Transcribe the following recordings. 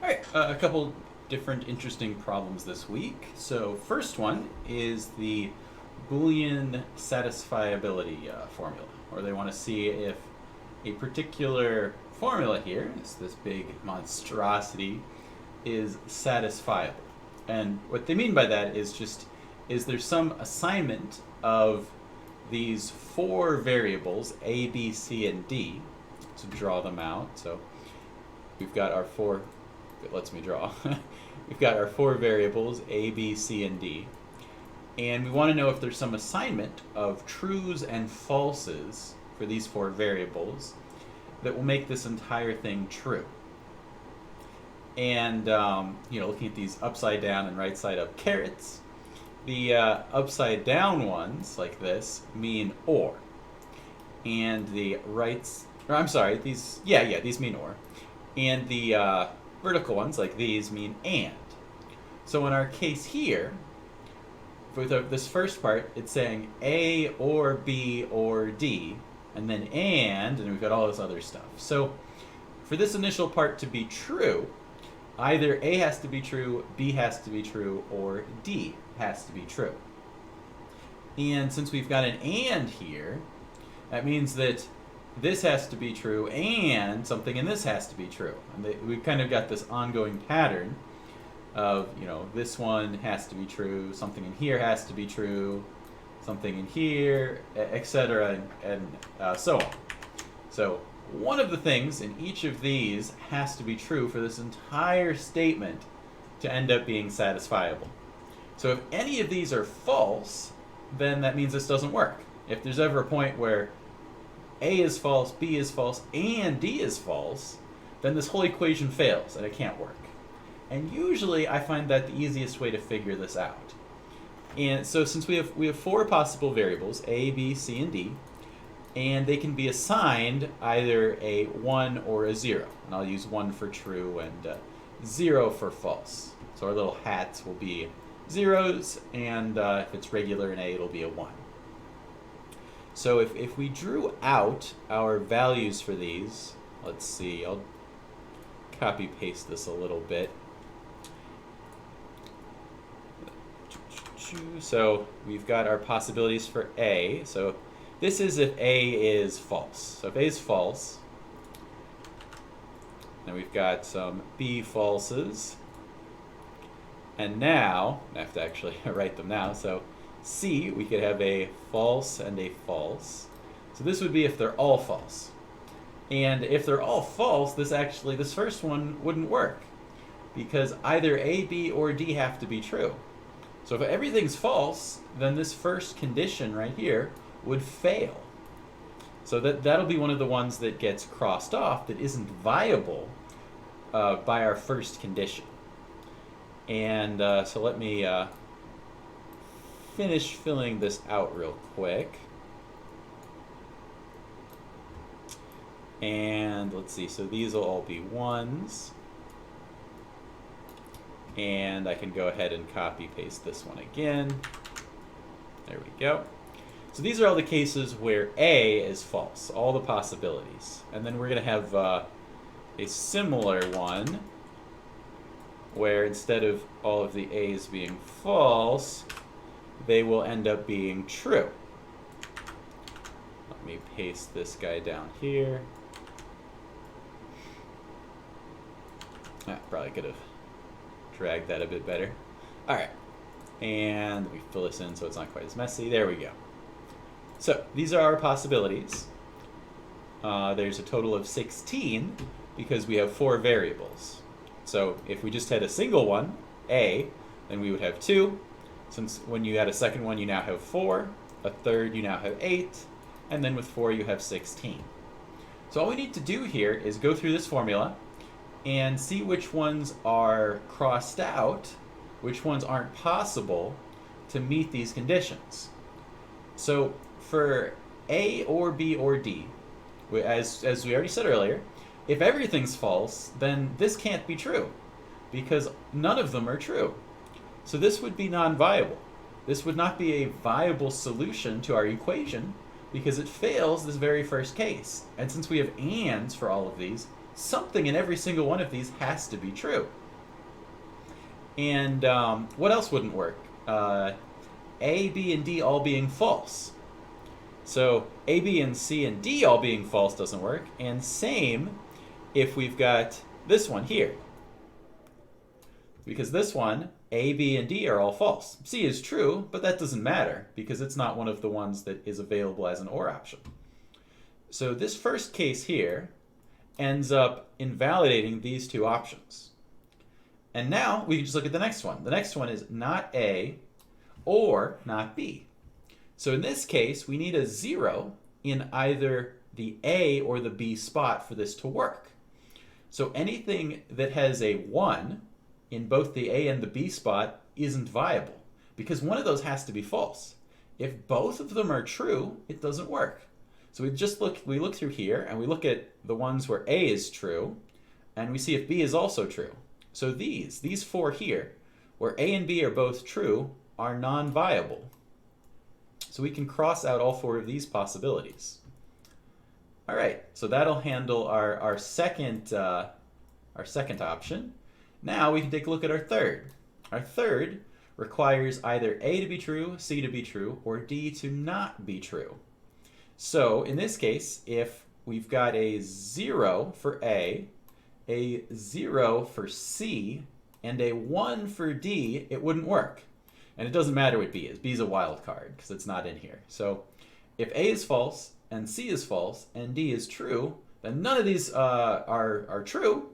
All right, a couple different interesting problems this week. So first one is the Boolean satisfiability formula, where they want to see if a particular formula here, it's this big monstrosity, is satisfiable. And what they mean by that is just, is there some assignment of these four variables, A, B, C, and D, to draw them out. So we've got our four, it lets me draw. We've got our four variables, A, B, C, and D. And we want to know if there's some assignment of trues and falses for these four variables that will make this entire thing true. And, looking at these upside down and right side up carrots, the upside down ones, like this, mean or. And the these mean or. And the vertical ones, like these, mean and. So in our case here, for this first part, it's saying A or B or D, and then and we've got all this other stuff. So for this initial part to be true, either A has to be true, B has to be true, or D has to be true. And since we've got an and here, that means that this has to be true and something in this has to be true. And we've kind of got this ongoing pattern of, this one has to be true, something in here has to be true, something in here, etc., and so on. So one of the things in each of these has to be true for this entire statement to end up being satisfiable. So if any of these are false, then that means this doesn't work. If there's ever a point where A is false, B is false, and D is false, then this whole equation fails and it can't work. And usually I find that the easiest way to figure this out. And so since we have four possible variables, A, B, C, and D, and they can be assigned either a 1 or a 0. And I'll use 1 for true and 0 for false. So our little hats will be zeros, and if it's regular in A, it'll be a 1. So if we drew out our values for these, let's see, I'll copy paste this a little bit. So we've got our possibilities for A. So this is if A is false. So if A is false, then we've got some B falses. And now, I have to actually write them now. So C, we could have a false and a false. So this would be if they're all false. And if they're all false, this first one wouldn't work, because either A, B, or D have to be true. So if everything's false, then this first condition right here would fail. So that'll be one of the ones that gets crossed off, that isn't viable by our first condition. And so let me finish filling this out real quick. And let's see, so these will all be 1s. And I can go ahead and copy paste this one again. There we go. So these are all the cases where A is false, all the possibilities. And then we're going to have a similar one where instead of all of the A's being false, they will end up being true. Let me paste this guy down here. Probably could have drag that a bit better. All right, and we fill this in so it's not quite as messy. There we go. So these are our possibilities. There's a total of 16 because we have 4 variables. So if we just had a single one, A, then we would have 2. Since when you add a second one, you now have 4. A third, you now have 8. And then with 4, you have 16. So all we need to do here is go through this formula and see which ones are crossed out, which ones aren't possible to meet these conditions. So for A or B or D, as we already said earlier, if everything's false, then this can't be true, because none of them are true. So this would be non-viable. This would not be a viable solution to our equation, because it fails this very first case. And since we have ands for all of these, something in every single one of these has to be true. And what else wouldn't work? A, B, and D all being false. So A, B, and C, and D all being false doesn't work. And same if we've got this one here. Because this one, A, B, and D are all false. C is true, but that doesn't matter because it's not one of the ones that is available as an OR option. So this first case here ends up invalidating these two options. And now we can just look at the next one. The next one is not A or not B. So in this case, we need a 0 in either the A or the B spot for this to work. So anything that has a 1 in both the A and the B spot isn't viable because one of those has to be false. If both of them are true, it doesn't work. So we look through here and we look at the ones where A is true and we see if B is also true. So these four here, where A and B are both true, are non-viable. So we can cross out all four of these possibilities. All right, so that'll handle our second option. Now we can take a look at our third. Our third requires either A to be true, C to be true, or D to not be true. So in this case, if we've got a 0 for A 0 for C, and a 1 for D, it wouldn't work. And it doesn't matter what B is. B is a wild card because it's not in here. So if A is false, and C is false, and D is true, then none of these are true,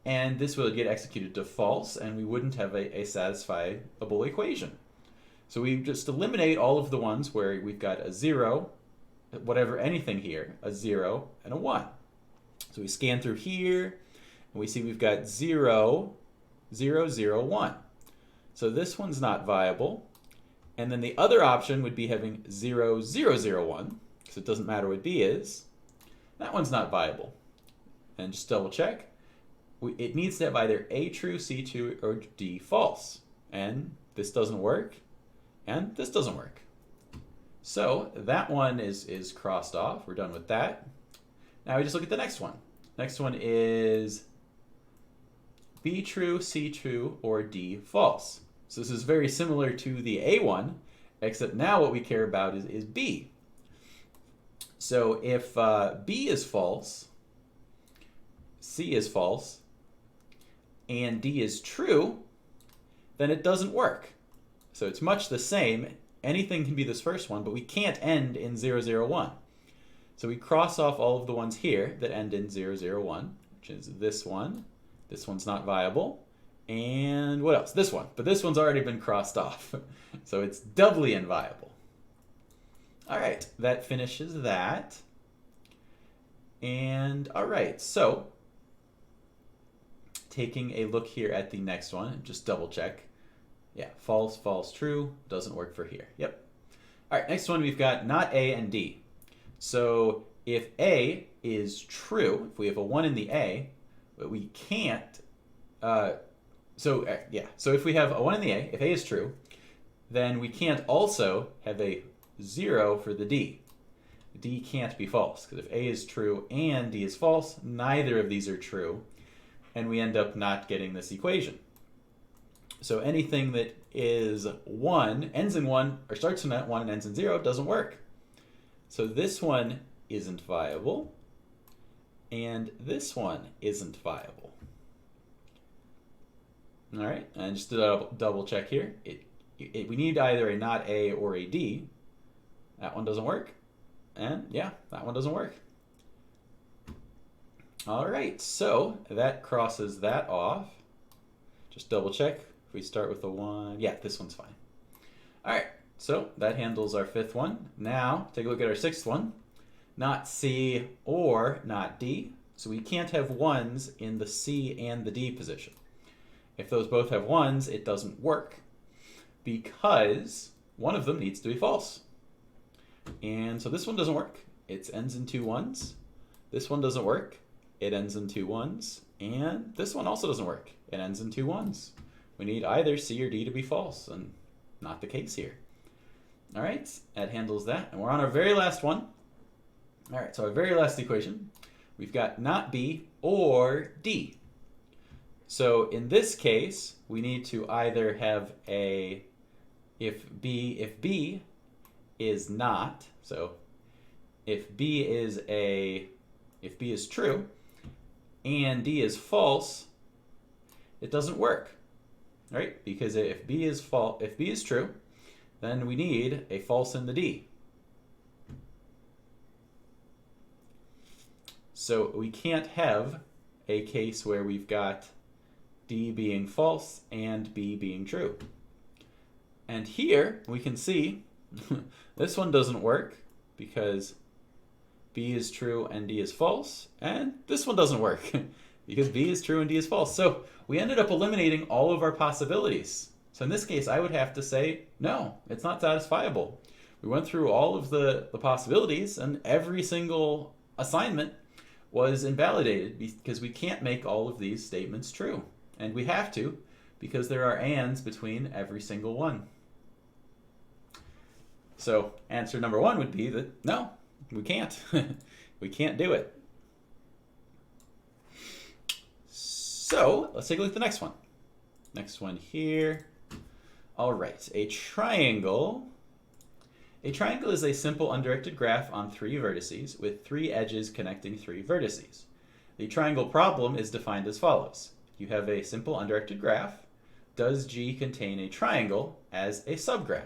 and this will get executed to false, and we wouldn't have a satisfiable equation. So we just eliminate all of the ones where we've got a 0, whatever, anything here, a 0, and a 1. So we scan through here, and we see we've got 0, 0, 0, 1. So this one's not viable. And then the other option would be having 0, 0, 0, 1, because it doesn't matter what B is. That one's not viable. And just double check. It needs to have either A true, C true, or D false. And this doesn't work, and this doesn't work. So that one is crossed off. We're done with that. Now we just look at the next one. Next one is B true, C true, or D false. So this is very similar to the A one, except now what we care about is B. So if B is false, C is false, and D is true, then it doesn't work. So it's much the same. Anything can be this first one, but we can't end in 0, 0, 1. So we cross off all of the ones here that end in 0, 0, 1, which is this one. This one's not viable. And what else? This one. But this one's already been crossed off. So it's doubly inviable. All right, that finishes that. And all right, so taking a look here at the next one, just double check. Yeah, false, false, true, doesn't work for here. Yep. All right, next one we've got not A and D. So if A is true, if we have a 1 in the A, but we can't, so if we have a 1 in the A, if A is true, then we can't also have a 0 for the D. D can't be false, because if A is true and D is false, neither of these are true, and we end up not getting this equation. So anything that is 1, ends in 1, or starts in 1 and ends in 0, doesn't work. So this one isn't viable, and this one isn't viable. All right, and just to double check here, we need either a not A or a D. That one doesn't work, and yeah, that one doesn't work. All right, so that crosses that off. Just double check. If we start with the 1, yeah, this one's fine. All right, so that handles our 5th one. Now, take a look at our 6th one. Not C or not D. So we can't have 1s in the C and the D position. If those both have 1s, it doesn't work because one of them needs to be false. And so this one doesn't work. It ends in 2 1s. This one doesn't work. It ends in 2 1s. And this one also doesn't work. It ends in 2 1s. We need either C or D to be false, and not the case here. All right, that handles that. And we're on our very last one. All right, so our very last equation, we've got not B or D. So in this case, we need to either have a if B is not, so if B is true and D is false, it doesn't work, right? Because if B is true, then we need a false in the D. So we can't have a case where we've got D being false and B being true. And here we can see this one doesn't work because B is true and D is false, and this one doesn't work because B is true and D is false. So we ended up eliminating all of our possibilities. So in this case, I would have to say, no, it's not satisfiable. We went through all of the possibilities, and every single assignment was invalidated because we can't make all of these statements true. And we have to because there are ands between every single one. So answer number 1 would be that no, we can't. We can't do it. So let's take a look at the next one. Next one here. All right, a triangle. A triangle is a simple undirected graph on 3 vertices with 3 edges connecting 3 vertices. The triangle problem is defined as follows. You have a simple undirected graph. Does G contain a triangle as a subgraph?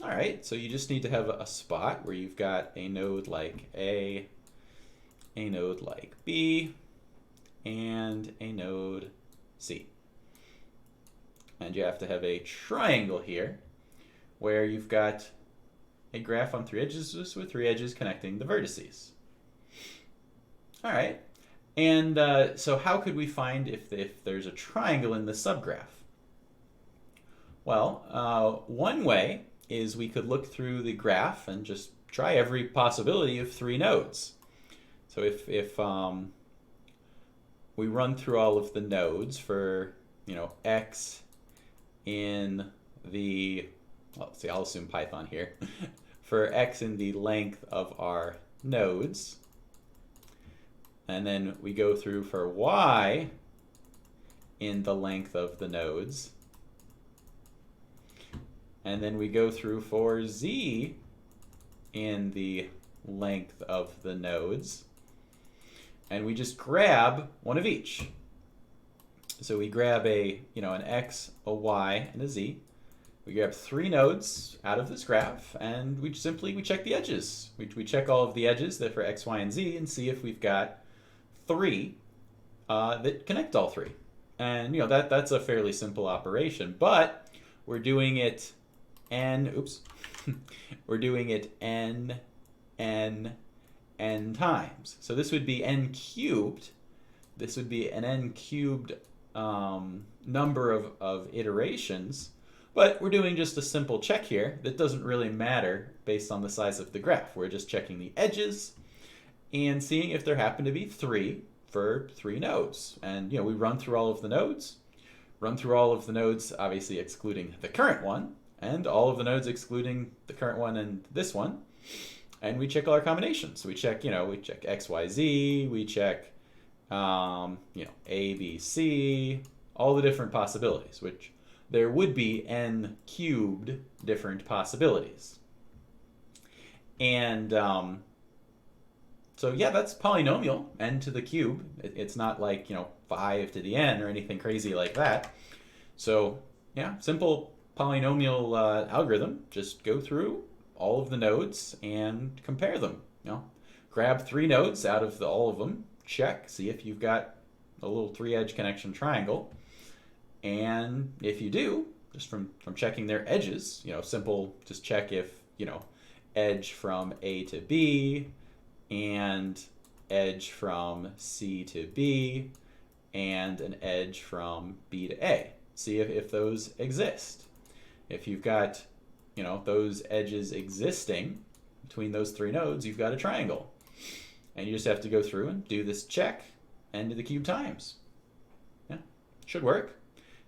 All right, so you just need to have a spot where you've got a node like A node like B, and a node C. And you have to have a triangle here where you've got a graph on 3 edges with 3 edges connecting the vertices. All right, and so how could we find if there's a triangle in the subgraph? Well, one way is we could look through the graph and just try every possibility of 3 nodes. So if we run through all of the nodes for, x in the, let's see, I'll assume Python here, for x in the length of our nodes, and then we go through for y in the length of the nodes, and then we go through for z in the length of the nodes, and we just grab one of each. So we grab an x, a y, and a z. We grab 3 nodes out of this graph, and we check the edges. We check all of the edges that for x, y, and z, and see if we've got 3 that connect all 3. And that's a fairly simple operation, but we're doing it we're doing it n times. So this would be n cubed. This would be an n cubed number of iterations, but we're doing just a simple check here that doesn't really matter based on the size of the graph. We're just checking the edges and seeing if there happen to be 3 for 3 nodes. And we run through all of the nodes, obviously excluding the current one, and all of the nodes excluding the current one and this one, and we check all our combinations. So we check x, y, z, we check A, B, C, all the different possibilities, which there would be n cubed different possibilities. And so yeah, that's polynomial, n to the cube. It's not like 5 to the n or anything crazy like that. So yeah, simple polynomial algorithm. Just go through all of the nodes and compare them. Grab 3 nodes out of all of them, check, see if you've got a little 3-edge connection triangle, and if you do, just from checking their edges, simple, just check if edge from A to B and edge from C to B and an edge from B to A. See if those exist. If you've got those edges existing between those 3 nodes, you've got a triangle. And you just have to go through and do this check n to the cube times. Yeah, should work.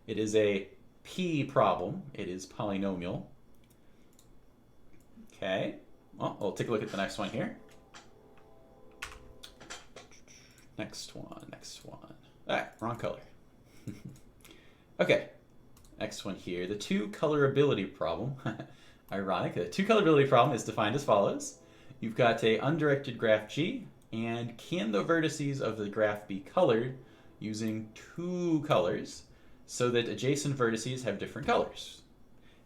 It is a P problem. It is polynomial. Okay, well, we'll take a look at the next one here. Next one. All right, wrong color. Okay, next one here. The two colorability problem. Ironic. The two colorability problem is defined as follows. You've got a undirected graph G, and can the vertices of the graph be colored using two colors so that adjacent vertices have different colors?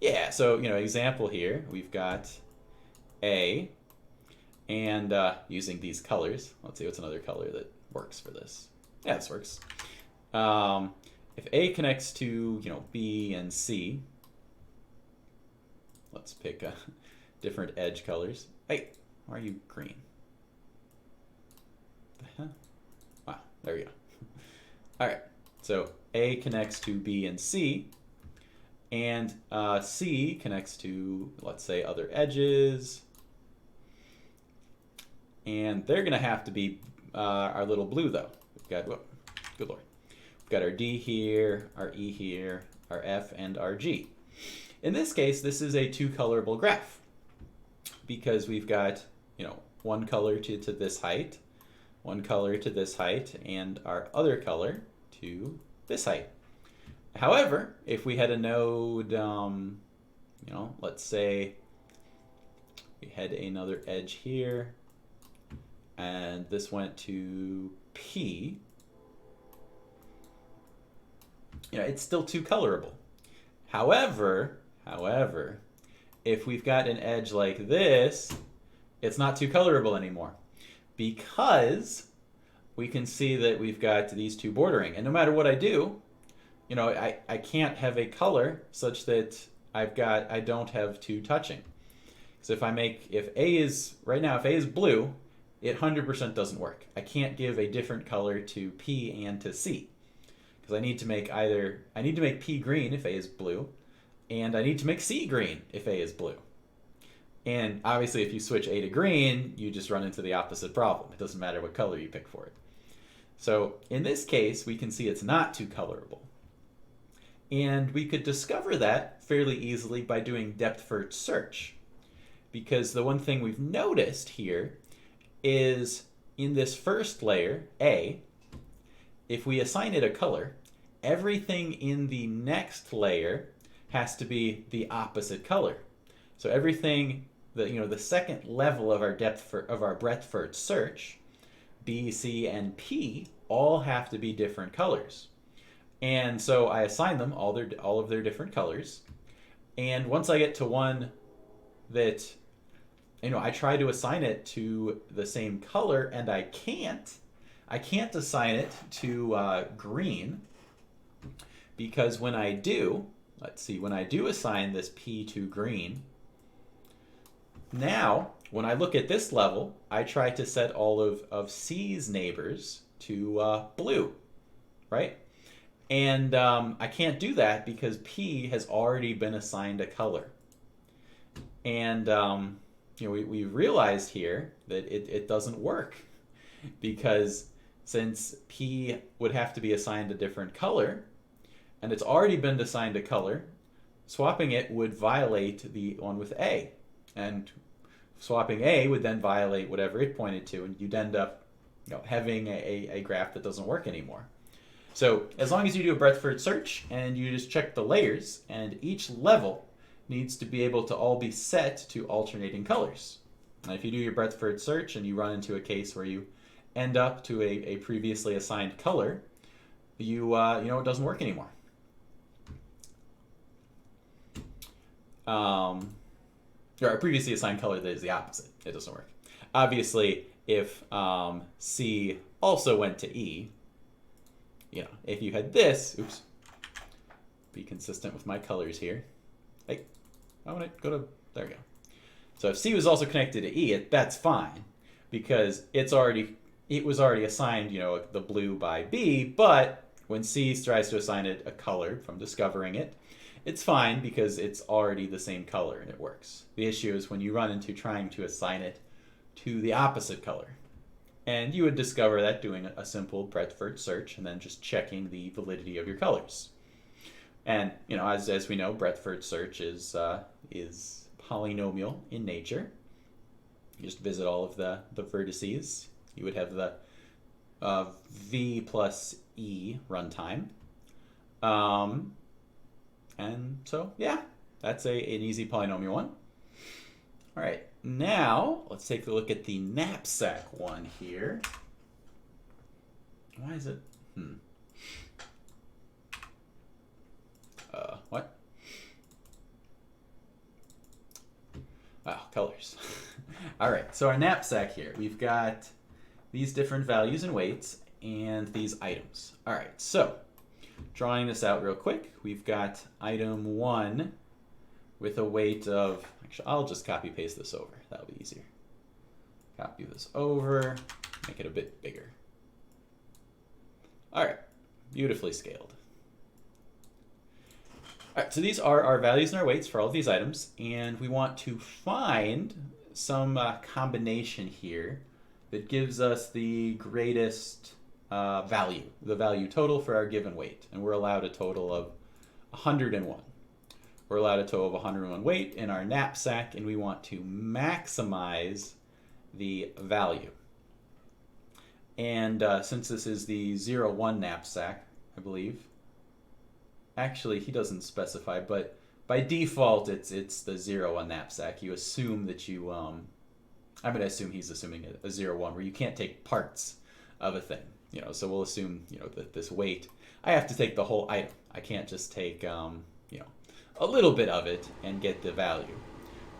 Yeah, so, example here, we've got A, and using these colors, let's see what's another color that works for this. Yeah, this works. If A connects to, B and C, let's pick different edge colors. Hey, why are you green? Wow, there we go. All right, so A connects to B and C, and C connects to, let's say, other edges, and they're going to have to be our little blue, though. We've got, whoop, good lord. We've got our D here, our E here, our F, and our G. In this case, this is a two-colorable graph because we've got, one color to this height, one color to this height, and our other color to this height. However, if we had a node, let's say we had another edge here, and this went to P, it's still two colorable. However, if we've got an edge like this, it's not two colorable anymore because we can see that we've got these two bordering. And no matter what I do, I can't have a color such that I don't have two touching. So if A is blue, it 100% doesn't work. I can't give a different color to P and to C because I need to make P green if A is blue, and I need to make C green if A is blue. And obviously if you switch A to green, you just run into the opposite problem. It doesn't matter what color you pick for it. So in this case, we can see it's not two colorable. And we could discover that fairly easily by doing depth-first search. Because the one thing we've noticed here is in this first layer, A, if we assign it a color, everything in the next layer has to be the opposite color. So everything, the second level of our breadth-first search, B, C, and P, all have to be different colors. And so I assign them all of their different colors. And once I get to one that, I try to assign it to the same color, and I can't assign it to green, because when I do assign this P to green, now when I look at this level, I try to set all of C's neighbors to blue, right? And I can't do that because P has already been assigned a color. And we realized here that it doesn't work because since P would have to be assigned a different color, and it's already been assigned a color, swapping it would violate the one with A. And swapping A would then violate whatever it pointed to, and you'd end up having a graph that doesn't work anymore. So as long as you do a breadth-first search and you just check the layers, and each level needs to be able to all be set to alternating colors. And if you do your breadth-first search and you run into a case where you end up to a previously assigned color, it doesn't work anymore. Or a previously assigned color that is the opposite. It doesn't work. Obviously, if C also went to E, if you had this, oops, be consistent with my colors here. Hey, I want to go to, there we go. So if C was also connected to E, that's fine because it was already assigned, the blue by B, but when C tries to assign it a color from discovering it, it's fine because it's already the same color and it works. The issue is when you run into trying to assign it to the opposite color. And you would discover that doing a simple breadth-first search and then just checking the validity of your colors. And as we know, breadth-first search is polynomial in nature. You just visit all of the vertices. You would have v plus e runtime. And so, yeah, that's an easy polynomial one. All right, now let's take a look at the knapsack one here. Why is it? What? Oh, colors. All right, so our knapsack here, we've got these different values and weights and these items. All right, so drawing this out real quick, we've got item 1 with a weight of, actually, I'll just copy paste this over. That'll be easier. Copy this over, make it a bit bigger. All right, beautifully scaled. All right, so these are our values and our weights for all of these items, and we want to find some combination here that gives us the greatest value, the value total for our given weight. And we're allowed a total of 101. We're allowed a total of 101 weight in our knapsack, and we want to maximize the value. And since this is the 0-1 knapsack, I believe, actually he doesn't specify, but by default it's the 0-1 knapsack. You assume that you, I'm going to assume he's assuming a 0-1 where you can't take parts of a thing. You know, so we'll assume, you know, that this weight, I have to take the whole item. I can't just take, you know, a little bit of it and get the value.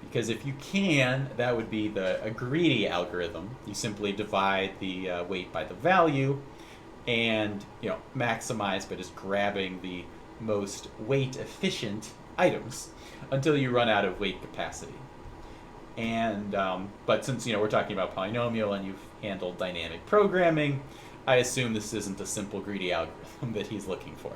Because if you can, that would be a greedy algorithm. You simply divide the weight by the value and, you know, maximize by just grabbing the most weight efficient items until you run out of weight capacity. And but since, you know, we're talking about polynomial and you've handled dynamic programming, I assume this isn't a simple greedy algorithm that he's looking for.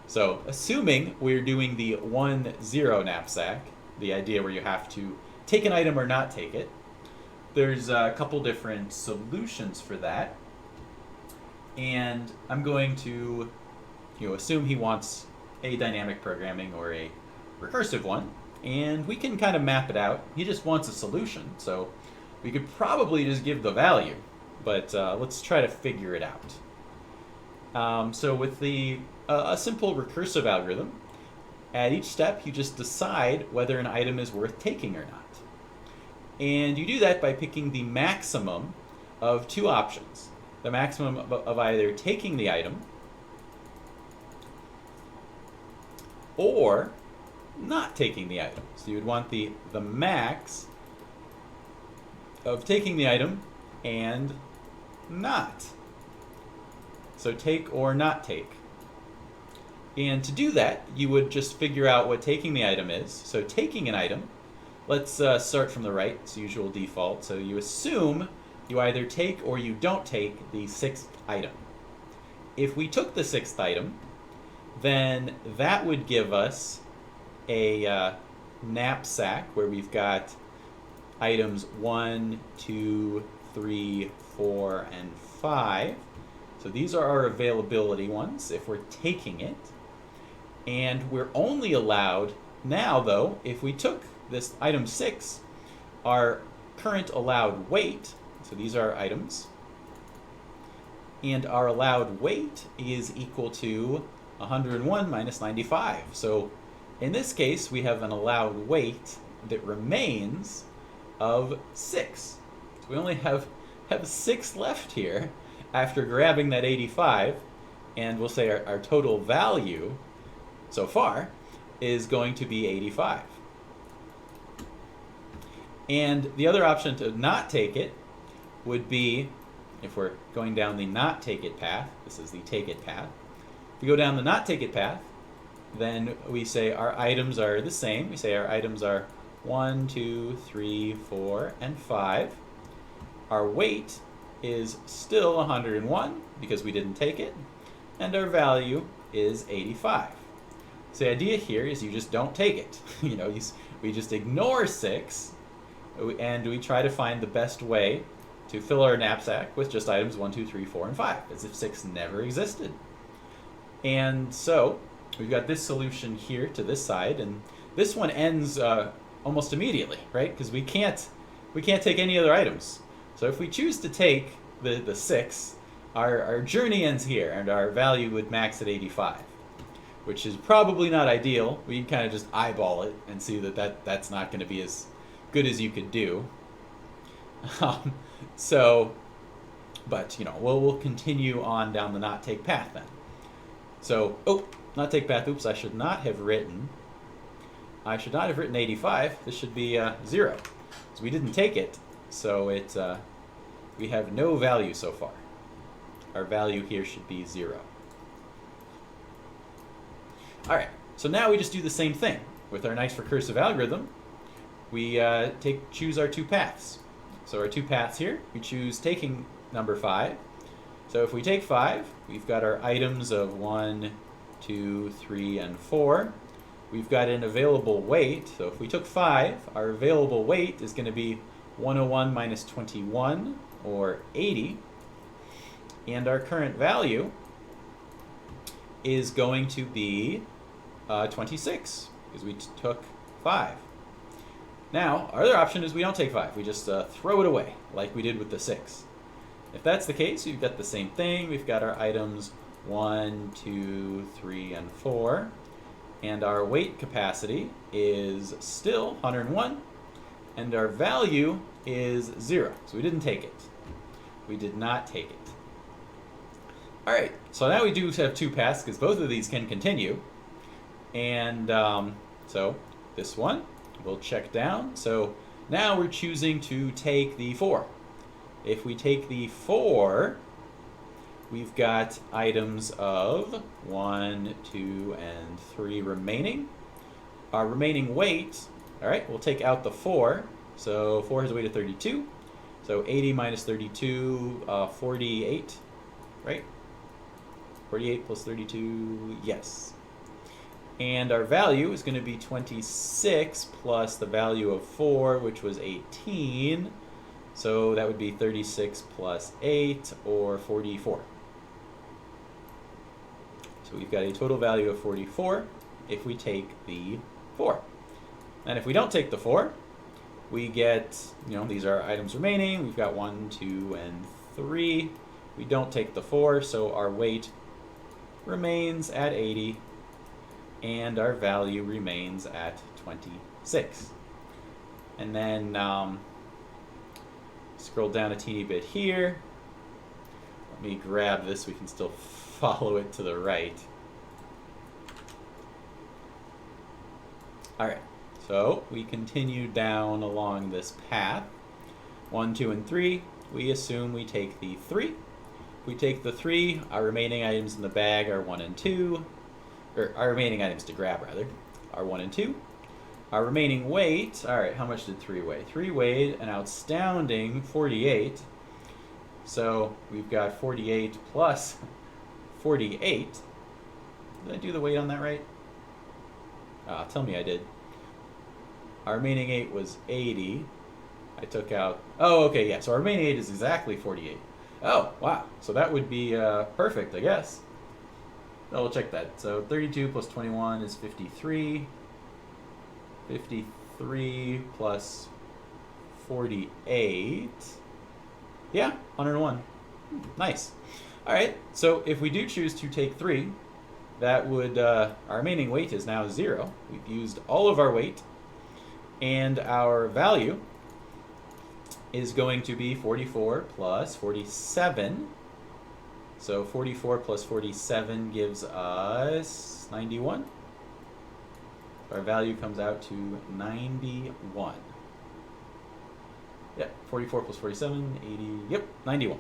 So assuming we're doing the 1-0 knapsack, the idea where you have to take an item or not take it, there's a couple different solutions for that. And I'm going to, you know, assume he wants a dynamic programming or a recursive one, and we can kind of map it out. He just wants a solution, so we could probably just give the value, but let's try to figure it out. So with a simple recursive algorithm, at each step you just decide whether an item is worth taking or not. And you do that by picking the maximum of two options. The maximum of either taking the item or not taking the item. So you would want the max of taking the item and not. So take or not take. And to do that, you would just figure out what taking the item is. So taking an item, let's start from the right, it's usual default. So you assume you either take or you don't take the 6th item. If we took the 6th item, then that would give us a knapsack where we've got items 1, 2, 3, 4, and 5. So these are our availability ones if we're taking it. And we're only allowed now, though, if we took this item 6, our current allowed weight, so these are our items, and our allowed weight is equal to 101 minus 95. So in this case, we have an allowed weight that remains of 6. So we only have 6 left here after grabbing that 85, and we'll say our total value so far is going to be 85. And the other option to not take it would be, if we're going down the not take it path, this is the take it path. If we go down the not take it path, then we say our items are the same. We say our items are 1, 2, 3, 4, and 5. Our weight is still 101 because we didn't take it, and our value is 85. So the idea here is you just don't take it. We just ignore 6, and we try to find the best way to fill our knapsack with just items 1, 2, 3, 4, and 5, as if 6 never existed. And so we've got this solution here to this side, and this one ends almost immediately, right? Because we can't take any other items. So if we choose to take the 6, our journey ends here, and our value would max at 85, which is probably not ideal. We can kind of just eyeball it and see that's not going to be as good as you could do. But we'll continue on down the not take path then. So, not take path. Oops, I should not have written 85. This should be 0, because we didn't take it. So we have no value so far. Our value here should be 0. All right. So now we just do the same thing with our nice recursive algorithm. We choose our two paths. So our two paths here, we choose taking number 5. So if we take 5, we've got our items of 1, 2, 3, and 4. We've got an available weight. So if we took 5, our available weight is going to be 101 minus 21, or 80. And our current value is going to be 26, because we took 5. Now, our other option is we don't take 5. We just throw it away, like we did with the 6. If that's the case, we've got the same thing. We've got our items 1, 2, 3, and 4. And our weight capacity is still 101. And our value is 0. So we didn't take it. We did not take it. All right, so now we do have two paths, because both of these can continue. And so this one, we'll check down. So now we're choosing to take the 4. If we take the 4, we've got items of 1, 2, and 3 remaining. Our remaining weight, all right, we'll take out the 4. So 4 has a weight of 32. So 80 minus 32, 48, right? 48 plus 32, yes. And our value is going to be 26 plus the value of 4, which was 18. So that would be 36 plus 8, or 44. So we've got a total value of 44 if we take the 4. And if we don't take the 4, we get, these are our items remaining. We've got 1, 2, and 3. We don't take the 4, so our weight remains at 80, and our value remains at 26. And then scroll down a teeny bit here. Let me grab this. We can still follow it to the right. All right. So we continue down along this path. 1, 2, and 3. We assume we take the 3. If we take the 3, our remaining items in the bag are 1 and 2. Or our remaining items to grab, rather, are 1 and 2. Our remaining weight, all right, how much did 3 weigh? 3 weighed an astounding 48. So we've got 48 plus 48. Did I do the weight on that right? Tell me I did. Our remaining 8 was 80. I took out, okay, yeah, so our remaining 8 is exactly 48. Oh, wow, so that would be perfect, I guess. We'll check that. So 32 plus 21 is 53. 53 plus 48. Yeah, 101. Nice. All right, so if we do choose to take 3, that would, our remaining weight is now 0. We've used all of our weight, and our value is going to be 44 plus 47. So 44 plus 47 gives us 91. Our value comes out to 91. Yep, 44 plus 47, 80, yep, 91.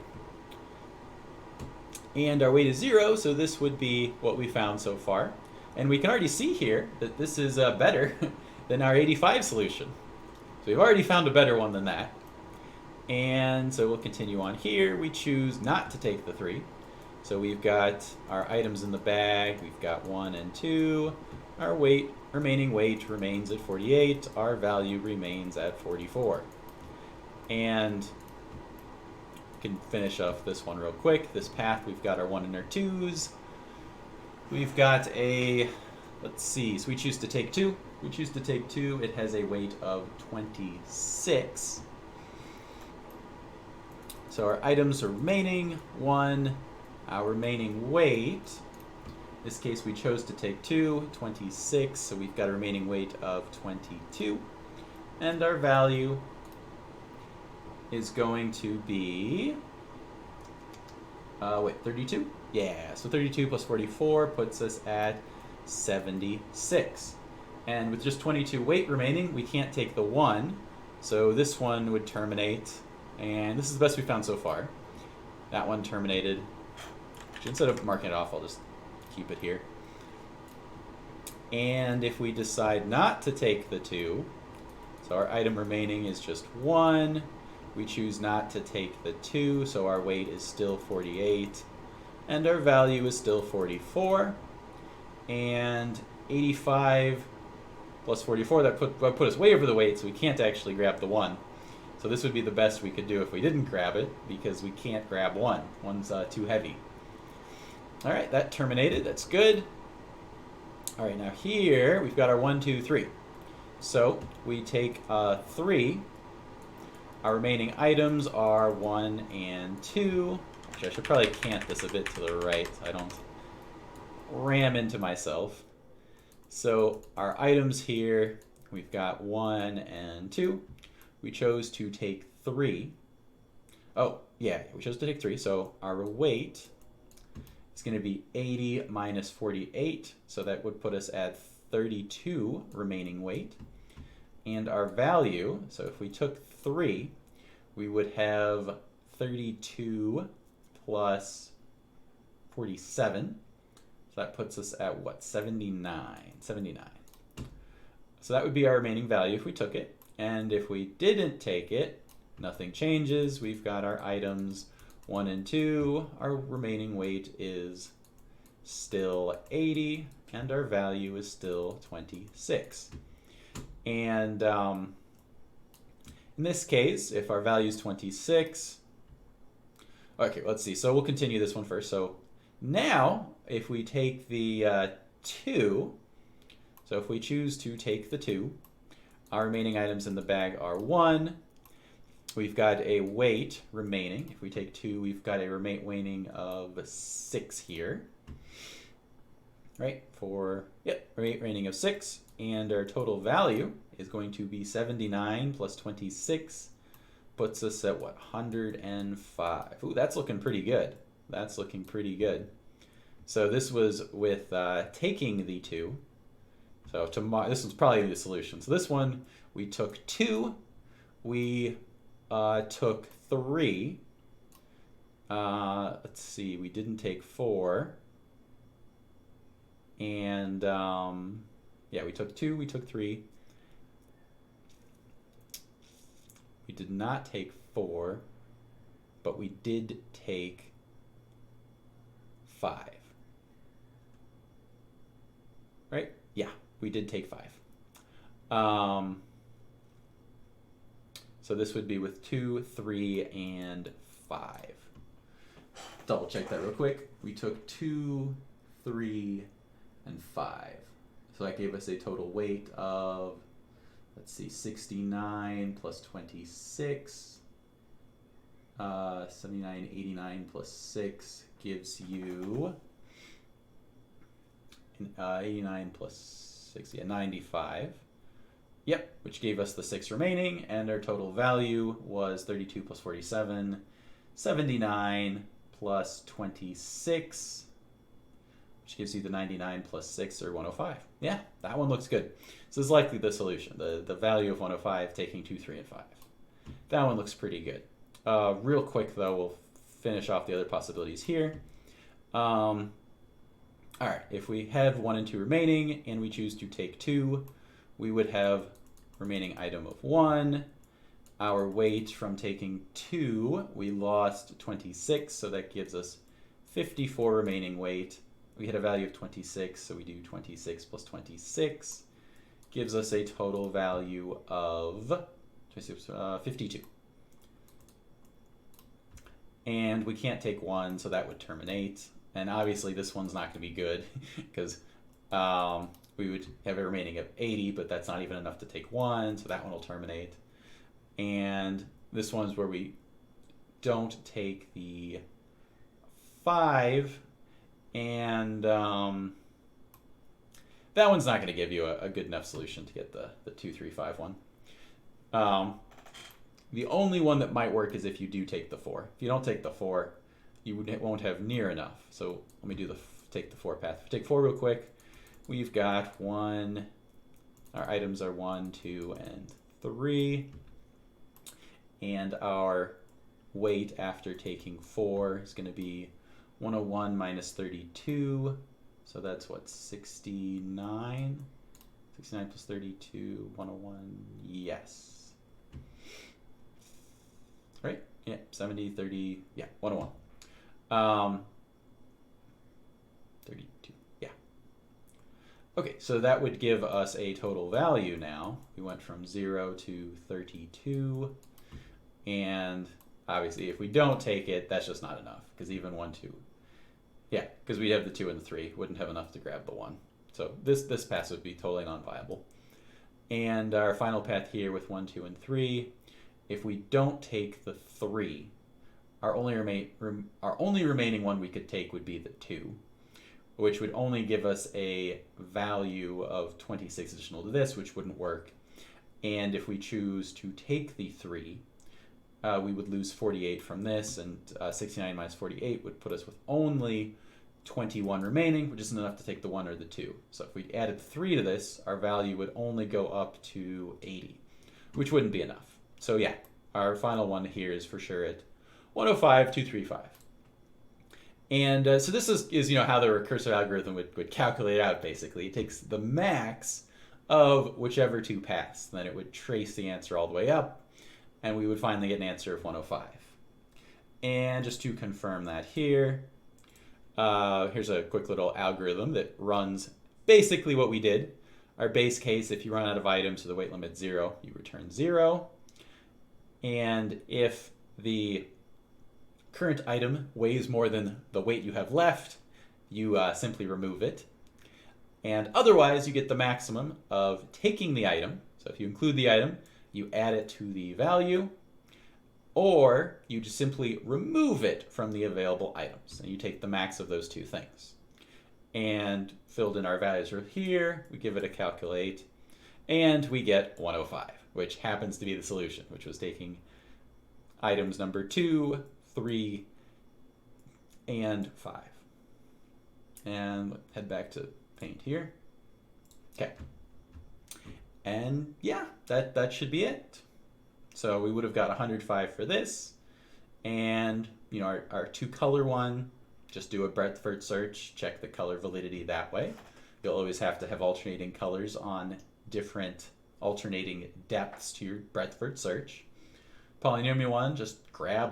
And our weight is 0, so this would be what we found so far. And we can already see here that this is better than our 85 solution. So we've already found a better one than that. And so we'll continue on here. We choose not to take the 3. So we've got our items in the bag. We've got 1 and 2. Our remaining weight remains at 48. Our value remains at 44. And we can finish off this one real quick. This path, we've got our 1 and our 2s. We've got a, let's see, so we choose to take 2. We choose to take 2. It has a weight of 26. So our items are remaining 1, Our remaining weight, in this case we chose to take 2, 26, so we've got a remaining weight of 22. And our value is going to be, 32? Yeah, so 32 plus 44 puts us at 76. And with just 22 weight remaining, we can't take the 1, so this one would terminate, and this is the best we found so far. That one terminated. Actually, instead of marking it off, I'll just keep it here. And if we decide not to take the 2, so our item remaining is just 1, we choose not to take the 2, so our weight is still 48, and our value is still 44, and 85 plus 44, that put us way over the weight, so we can't actually grab the 1. So this would be the best we could do if we didn't grab it, because we can't grab 1. 1's too heavy. All right, that terminated. That's good. All right, now here we've got our 1, 2, 3. So we take 3. Our remaining items are 1 and 2. Actually, I should probably cant this a bit to the right so I don't ram into myself. So our items here, we've got 1 and 2. We chose to take 3. Oh, yeah, we chose to take 3. So our weight is going to be 80 minus 48. So that would put us at 32 remaining weight. And our value, so if we took 3, we would have 32 plus 47. So that puts us at what? 79. 79. So that would be our remaining value if we took it. And if we didn't take it, nothing changes. We've got our items 1 and 2. Our remaining weight is still 80, and our value is still 26. And in this case, if our value is 26, okay, let's see. So we'll continue this one first. So now, if we take the 2, so if we choose to take the 2, our remaining items in the bag are 1. We've got a weight remaining. If we take 2, we've got a remaining of 6 here. Right? Remaining of 6. And our total value is going to be 79 plus 26. Puts us at what? 105. Ooh, that's looking pretty good. That's looking pretty good. So this was with taking the 2. So this was probably the solution. So this one, we took 2. We took 3. Let's see, we didn't take 4. And yeah, we took 2, we took 3. We did not take 4, but we did take 5. Right? Yeah, we did take 5. So this would be with 2, 3, and 5. Double check that real quick. We took 2, 3, and 5. So that gave us a total weight of, let's see, 69 plus 26. 79, 89 plus 6 gives you 89 plus 6, yeah, 95. Yep, which gave us the 6 remaining, and our total value was 32 plus 47, 79 plus 26, which gives you the 99 plus 6, or 105. Yeah, that one looks good. So this is likely the solution, the value of 105 taking 2, 3, and 5. That one looks pretty good. Real quick, though, we'll finish off the other possibilities here. All right, if we have 1 and 2 remaining, and we choose to take 2, we would have remaining item of 1. Our weight from taking 2, we lost 26, so that gives us 54 remaining weight. We had a value of 26, so we do 26 plus 26. Gives us a total value of 52. And we can't take 1, so that would terminate. And obviously this one's not going to be good because we would have a remaining of 80, but that's not even enough to take 1, so that one will terminate. And this one's where we don't take the 5, and that one's not going to give you a good enough solution to get the 2, 3, 5 one. The only one that might work is if you do take the 4. If you don't take the 4, you won't have near enough. So let me do take the 4 path. If we take 4 real quick, we've got 1. Our items are 1, 2, and 3. And our weight after taking 4 is going to be 101 minus 32. So that's what, 69? 69 plus 32, 101, yes. Right? Yeah, 70, 30, yeah, 101. 32, yeah. Okay, so that would give us a total value now. We went from 0 to 32. And obviously, if we don't take it, that's just not enough. Because even 1, 2, yeah, because we have the 2 and the 3, wouldn't have enough to grab the 1. So this path would be totally non-viable. And our final path here with 1, 2, and 3, if we don't take the 3, our only remaining one we could take would be the 2, which would only give us a value of 26 additional to this, which wouldn't work. And if we choose to take the 3, we would lose 48 from this, and 69 minus 48 would put us with only 21 remaining, which isn't enough to take the 1 or the 2. So if we added 3 to this, our value would only go up to 80, which wouldn't be enough. So yeah, our final one here is for sure at 105, 235. And so this is how the recursive algorithm would calculate out, basically. It takes the max of whichever 2 paths. Then it would trace the answer all the way up, and we would finally get an answer of 105. And just to confirm that here, here's a quick little algorithm that runs basically what we did. Our base case, if you run out of items to the weight limit 0, you return 0. And if the current item weighs more than the weight you have left, you simply remove it. And otherwise, you get the maximum of taking the item. So if you include the item, you add it to the value, or you just simply remove it from the available items, and you take the max of those 2 things. And filled in our values right here, we give it a calculate, and we get 105, which happens to be the solution, which was taking items number 2, 3, and 5. And head back to paint here. Okay. And yeah, that should be it. So we would have got 105 for this. And our 2 color one, just do a breadth first search, check the color validity that way. You'll always have to have alternating colors on different alternating depths to your breadth first search. Polynomial one, just grab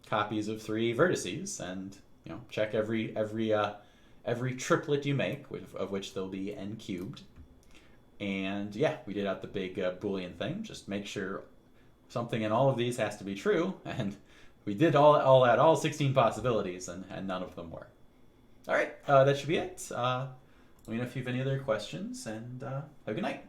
copies of 3 vertices and check every triplet you make, of which there'll be n cubed. And yeah, we did out the big Boolean thing. Just make sure something in all of these has to be true, and we did all 16 possibilities, and none of them were. All right, that should be it. Let me know if you have any other questions, and have a good night.